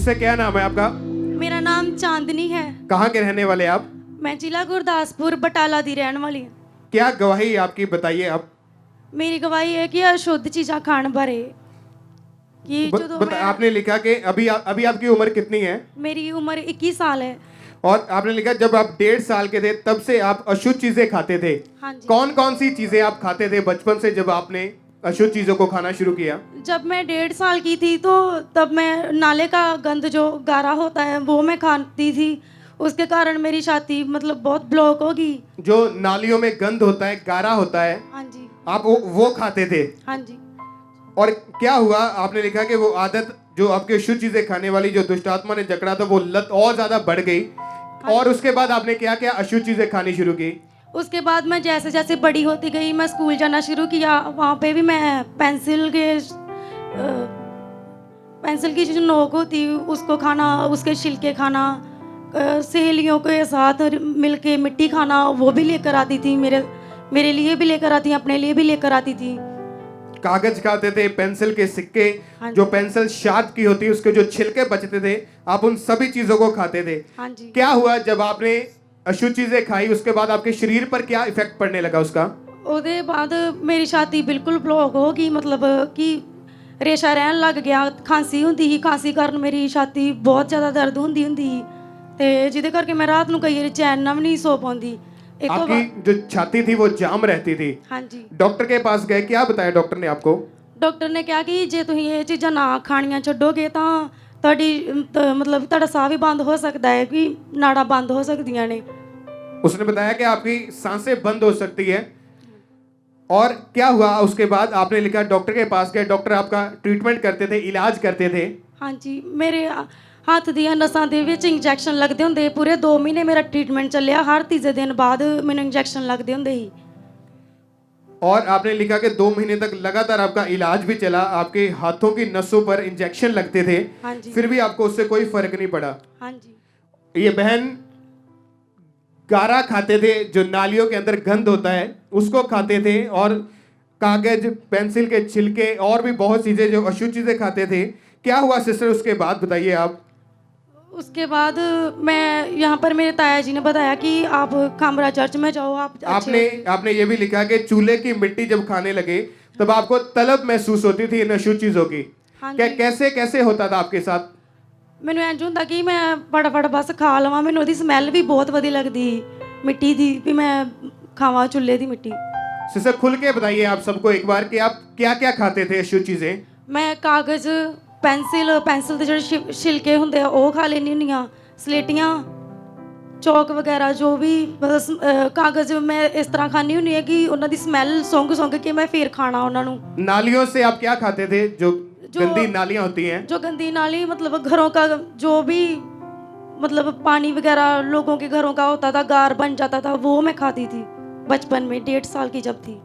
Sister क्या नाम है आपका? मेरा नाम चांदनी है। कहाँ के रहने वाले आप? मैं जिला गुरदासपुर बटाला दी रहने वाली हूँ। क्या गवाही है आपकी, बताइए आप। मेरी गवाही है कि अशुद्ध चीज़ां खाने बारे कि जो आपने लिखा कि अभी आपकी उम्र कितनी है? मेरी उम्र 21 साल है। और आपने लिखा जब आप 1.5 साल के थे तब से आप अशुद्ध चीजें खाते थे। हाँ जी। कौन कौन सी चीजें आप खाते थे बचपन से जब आपने अशुद्ध चीजों को खाना शुरू किया? जब मैं 1.5 साल की थी तो तब मैं नाले का गंद जो गारा होता है वो मैं खाती थी। उसके कारण मेरी छाती मतलब बहुत ब्लॉक होगी। जो नालियों में गंद होता है, गारा होता है, हाँ जी। आप वो खाते थे। हाँ जी। और क्या हुआ? आपने लिखा कि वो आदत जो आपके अशुद्ध चीजें खाने वाली जो दुष्ट आत्मा ने जकड़ा था वो लत और ज्यादा बढ़ गई। और उसके बाद आपने क्या क्या अशुद्ध चीजें खानी शुरू की? उसके बाद मैं जैसे जैसे बड़ी होती गई मैं स्कूल जाना शुरू किया। वहाँ पे भी मैं पेंसिल की जो नोक होती उसको खाना, उसके छिलके खाना, सहेलियों के साथ मिलके मिट्टी खाना वो भी लेकर आती थी। मेरे लिए भी लेकर आती, अपने लिए भी लेकर आती थी। कागज खाते थे, पेंसिल के सिक्के, हाँ जी। जो पेंसिल शार्प की होती है उसके जो छिलके बचते थे, आप उन सभी चीजों को खाते थे। हाँ जी। क्या हुआ जब आपने अशुद्ध चीजें खाई? उसके बाद आपके शरीर पर क्या इफेक्ट पड़ने लगा उसका? ਉਹਦੇ बाद मेरी छाती बिल्कुल ब्लॉक हो गई, मतलब कि रेशा रहन लग गया। खांसी ਹੁੰਦੀ ਸੀ, खांसी कारण मेरी छाती बहुत ज़्यादा दर्द ਹੁੰਦੀ ਸੀ ਤੇ ਜਿਹਦੇ ਕਰਕੇ मैं रात ਨੂੰ कई वारी चैन ਨਾਲ भी नहीं सो पाਉਂਦੀ। एक तो आपकी जो छाती थी वो जाम रहती थी। हाँ जी। डॉक्टर के पास गए, क्या बताया डॉक्टर ने आपको? ਡਾਕਟਰ ਨੇ ਕਿਹਾ ਕਿ ਜੇ ਤੁਸੀਂ ਇਹ ਚੀਜ਼ਾਂ ਨਾ ਖਾਣੀਆਂ ਛੱਡੋਗੇ ਤਾਂ ਤੁਹਾਡੀ मतलब ਤੁਹਾਡਾ ਸਾਹ ਵੀ ਬੰਦ ਹੋ ਸਕਦਾ ਹੈ, ਕਿ ਨਾੜਾਂ ਬੰਦ ਹੋ ਸਕਦੀਆਂ ਨੇ। उसने बताया कि आपकी सांसें बंद हो सकती है। और क्या हुआ उसके बाद? आपने लिखा डॉक्टर के पास गए, डॉक्टर आपका ट्रीटमेंट करते थे, इलाज करते थे। हाँ जी। मेरे हੱਥ ਦੀਆਂ ਨਸਾਂ ਦੇ ਵਿੱਚ ਇੰਜੈਕਸ਼ਨ ਲੱਗਦੇ ਹੁੰਦੇ ਪੂਰੇ 2 ਮਹੀਨੇ ਮੇਰਾ ਟ੍ਰੀਟਮੈਂਟ ਚੱਲਿਆ। ਹਰ ਤੀਜੇ ਦਿਨ ਬਾਅਦ ਮੈਨੂੰ ਇੰਜੈਕਸ਼ਨ ਲੱਗਦੇ ਹੁੰਦੇ ਸੀ। और आपने लिखा कि 2 महीने तक लगातार आपका इलाज भी चला, आपके हाथों की नसों पर इंजेक्शन लगते थे। हाँ जी। फिर भी आपको उससे कोई फर्क नहीं पड़ा। हाँ जी। ये बहन गारा खाते थे, जो नालियों के अंदर गंद होता है उसको खाते थे, और कागज, पेंसिल के छिलके और भी बहुत चीजें जो अशुद्ध चीजें खाते थे। क्या हुआ सिस्टर उसके बाद, बताइए आप। उसके बाद मैं यहाँ पर मेरे ताया जी ने बताया कि आप खामरा चर्च में जाओ। आप आपने ये भी लिखा कि चूल्हे की मिट्टी जब खाने लगे तब आपको तलब महसूस होती थी इन अशुद्ध चीजों की। हाँ क्या जी। कैसे कैसे होता था आपके साथ? ਮੈਨੂੰ ਇੰਜ ਹੁੰਦਾ ਕਿ ਮੈਂ ਫਟਾਫਟ ਬਸ ਖਾ ਲਵਾਂ। ਮੈਨੂੰ ਉਹਦੀ ਸਮੈਲ ਵੀ ਬਹੁਤ ਵਧੀਆ ਲੱਗਦੀ ਮਿੱਟੀ ਦੀ, ਵੀ ਮੈਂ ਖਾਵਾਂ ਚੁੱਲ੍ਹੇ ਦੀ ਮਿੱਟੀ। सिस्टर खुल के बताइए आप सबको एक बार कि आप क्या क्या खाते थे अशुद्ध चीजें? मैं कागज़, ਪੈਨਸਿਲ ਦੇ ਜਿਹੜੇ ਛਿਲਕੇ ਹੁੰਦੇ ਆ ਉਹ ਖਾ ਲੈਂਦੀ ਹੁੰਦੀ ਹਾਂ। ਸਲੇਟੀਆਂ, ਚੌਕ ਵਗੈਰਾ ਜੋ ਵੀ ਕਾਗਜ਼ ਮੈਂ ਇਸ ਤਰ੍ਹਾਂ ਖਾਂਦੀ ਹੁੰਦੀ ਹਾਂ ਕਿ ਉਹਨਾਂ ਦੀ ਸਮੈਲ ਸੁੰਘ ਕੇ ਮੈਂ ਫੇਰ ਖਾਣਾ ਉਹਨਾਂ ਨੂੰ। नालियों से आप क्या खाते थे? जो गंदी नालियां होती हैं। जो गंदी नाली मतलब घरों का जो भी मतलब पानी वगैरह लोगों के घरों का होता था, गार बन जाता था, वो मैं खाती थी बचपन में 1.5 साल की जब थी।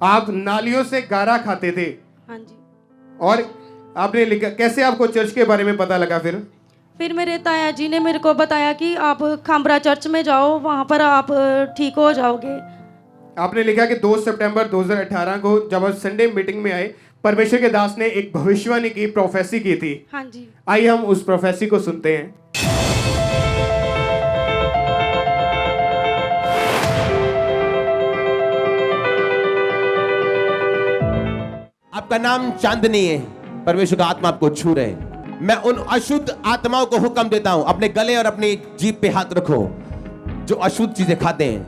आप नालियों से गारा खाते थे। हाँ जी। और आपने लिखा, कैसे आपको चर्च के बारे में पता लगा? फिर मेरे ताया जी ने मेरे को बताया कि आप खामरा चर्च में जाओ, वहाँ पर आप ठीक हो जाओगे। आपने लिखा कि 2 सितंबर 2018 को जब आप संडे मीटिंग में आए, परमेश्वर के दास ने एक भविष्यवाणी की, प्रोफेसी की थी। हाँ जी। आइए हम उस प्रोफेसी को सुनते हैं। आपका नाम चांदनी है, परमेश्वर का आत्मा आपको छू रहे हैं। मैं उन अशुद्ध आत्माओं को हुक्म देता हूं, अपने गले और अपनी जीभ पे हाथ रखो जो अशुद्ध चीजें खाते हैं।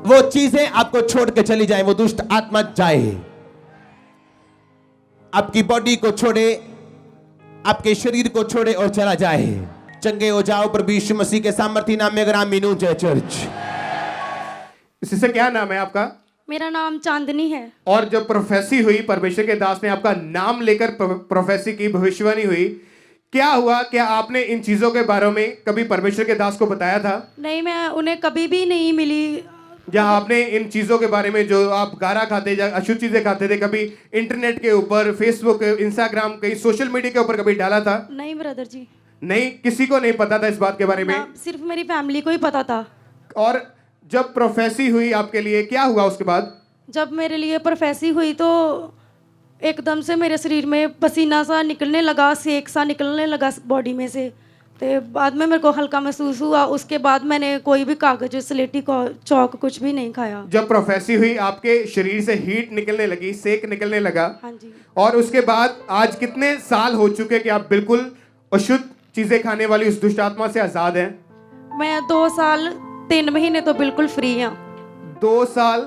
वो चीजें आपको छोड़ के चली जाए, वो दुष्ट आत्मा जाए, आपकी बॉडी को छोड़े, आपके शरीर को छोड़े और चला जाए। चंगे हो जाओ प्रभु यीशु मसीह के सामर्थी नाम में। अगर आमीन हो जय चर्च। इससे क्या नाम है आपका? मेरा नाम चांदनी है। और जब प्रोफेसी हुई, परमेश्वर के दास ने आपका नाम लेकर प्रोफेसी की, भविष्यवाणी हुई, क्या हुआ? क्या आपने इन चीजों के बारे में कभी परमेश्वर के दास को बताया था? नहीं, मैं उन्हें कभी भी नहीं मिली। जहाँ आपने इन चीजों के बारे में, जो आप गारा खाते, अशुद्ध चीजें खाते थे, कभी इंटरनेट के ऊपर, फेसबुक, इंस्टाग्राम, कहीं सोशल मीडिया के ऊपर कभी डाला था? नहीं ब्रदर जी। नहीं, किसी को नहीं पता था इस बात के बारे में? सिर्फ मेरी फैमिली को ही पता था। और जब प्रोफेसी हुई आपके लिए, क्या हुआ उसके बाद? जब मेरे लिए प्रोफेसी हुई तो एकदम से मेरे शरीर में पसीना सा निकलने लगा, सेक सा निकलने लगा बॉडी में से। तो बाद में मेरे को हल्का महसूस हुआ। उसके बाद मैंने कोई भी कागज, स्लेटी को चौक कुछ भी नहीं खाया। जब प्रोफेसी हुई आपके शरीर से हीट निकलने लगी, सेक निकलने लगा। हाँ जी। और उसके बाद आज कितने साल हो चुके कि आप बिल्कुल अशुद्ध चीजें खाने वाली उस दुष्ट आत्मा से आजाद हैं? मैं 2 साल 3 महीने तो बिल्कुल फ्री हूँ। 2 साल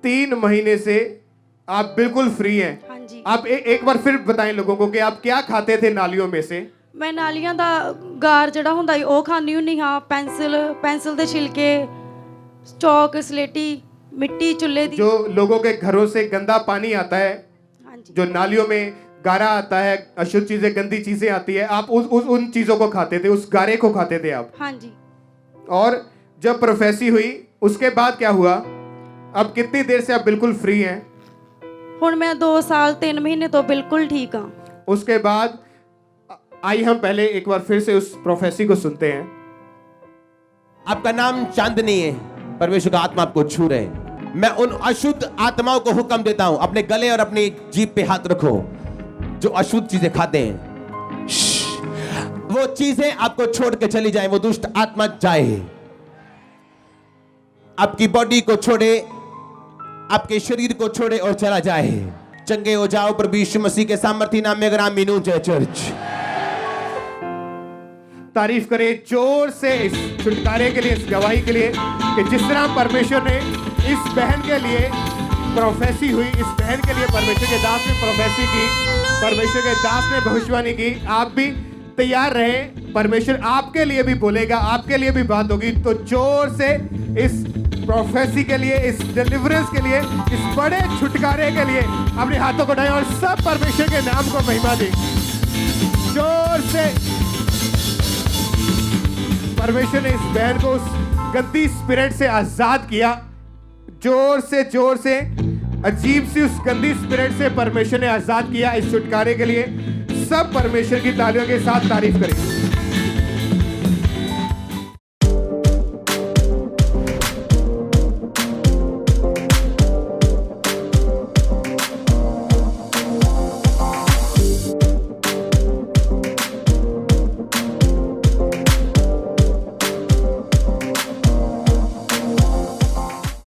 3 महीने से आप बिल्कुल फ्री हैं। हाँ जी। आप एक बार फिर बताएं लोगों को कि आप क्या खाते थे नालियों में से? मैं नालियां दा गार जड़ा हुंदा ओ खानी हुन्नी हाँ। पेंसिल दे छिलके, चौक, स्लेटी, मिट्टी चुल्हे दी। जो लोगों के घरों से गंदा पानी आता है, हाँ जी। जो नालियों में गारा आता है, अशुद्ध चीजें, गंदी चीजें आती है, आप उन चीजों को खाते थे, उस गारे को खाते थे आप। हाँ जी। और जब प्रोफेसी हुई उसके बाद क्या हुआ? अब कितनी देर से आप बिल्कुल फ्री हैं? हुण मैं 2 साल 3 महीने तो बिल्कुल ठीक हाँ। उसके बाद आइए हम पहले एक बार फिर से उस प्रोफेसी को सुनते हैं। आपका नाम चांदनी है, परमेश्वर का आत्मा आपको छू रहे हैं। मैं उन अशुद्ध आत्माओं को हुक्म देता हूं, अपने गले और अपनी जीभ पे हाथ रखो जो अशुद्ध चीजें खाते हैं। वो चीजें आपको छोड़ के चली जाए, वो दुष्ट आत्मा जाए, आपकी बॉडी को छोड़े, आपके शरीर को छोड़े और चला जाए। चंगे हो जाओ प्रभु यीशु मसीह के सामर्थी नाम में। अगर आप मीनू जय चर्च तारीफ करें जोर से इस छुटकारे के लिए, इस गवाही के लिए कि जिस तरह परमेश्वर ने इस बहन के लिए प्रोफेसी हुई, इस बहन के लिए परमेश्वर के दास ने प्रोफेसी की, परमेश्वर के दास ने भविष्यवाणी की। आप भी तैयार रहें, परमेश्वर आपके लिए भी बोलेगा, आपके लिए भी बात होगी। तो जोर से इस प्रोफेसी के लिए, इस डिलीवरेंस के लिए, इस बड़े छुटकारे के लिए अपने हाथों को उठाएं और सब परमेश्वर के नाम को महिमा दें। जोर से परमेश्वर ने इस बहन को उस गंदी स्पिरिट से आजाद किया। जोर से अजीब सी उस गंदी स्पिरिट से परमेश्वर ने आजाद किया। इस छुटकारे के लिए सब परमेश्वर की तालियों के साथ तारीफ करें।